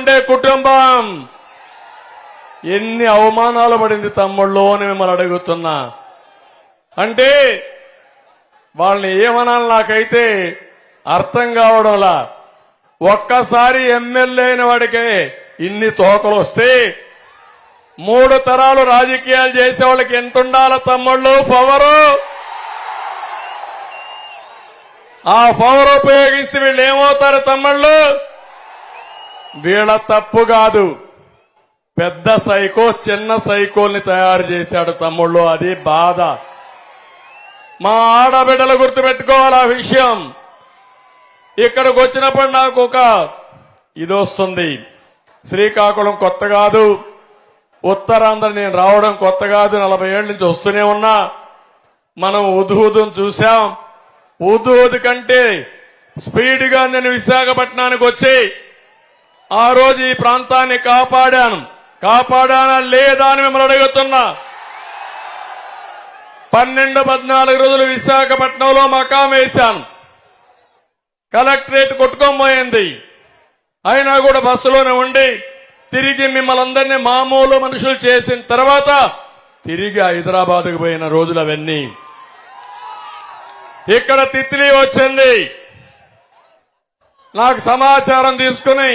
ఉండే కుటుంబం ఎన్ని అవమానాలు పడింది తమ్ముళ్ళు అని మిమ్మల్ని అడుగుతున్నా. అంటే వాళ్ళని ఏమనాలి నాకైతే అర్థం కావడంలా. ఒక్కసారి ఎమ్మెల్యే అయిన వాడికే ఇన్ని తోకలు వస్తే 3 తరాలు రాజకీయాలు చేసే వాళ్ళకి ఎంత ఉండాల తమ్ముళ్ళు పవరు? ఆ పవర్ ఉపయోగిస్తే వీళ్ళు ఏమవుతారు తమ్ముళ్ళు? వీళ్ళ తప్పు కాదు, పెద్ద సైకో చిన్న సైకోల్ని తయారు చేశాడు తమ్ముళ్ళు. అది బాధ. మా ఆడబిడ్డలు గుర్తుపెట్టుకోవాలి ఆ విషయం. ఇక్కడికి వచ్చినప్పుడు నాకు ఒక ఇది వస్తుంది. శ్రీకాకుళం కొత్త కాదు, ఉత్తరాంధ్ర నేను రావడం కొత్త కాదు, 40 ఏళ్ల నుంచి వస్తూనే ఉన్నా. మనం ఉదుహుదును చూశాం. ఉదుహుదు కంటే స్పీడ్ గా నేను విశాఖపట్నానికి వచ్చి ఆ రోజు ఈ ప్రాంతాన్ని కాపాడానా లేదా అని మిమ్మల్ని అడుగుతున్నా. 12-14 రోజులు విశాఖపట్నంలో మకాం వేశాను. కలెక్టరేట్ కొట్టుకోబోయింది. అయినా కూడా బస్సులోనే ఉండి తిరిగి మిమ్మల్ని అందరినీ మామూలు మనుషులు చేసిన తర్వాత తిరిగి హైదరాబాద్కు పోయిన రోజులు అవన్నీ. ఇక్కడ తిత్లీ వచ్చింది. నాకు సమాచారం తీసుకుని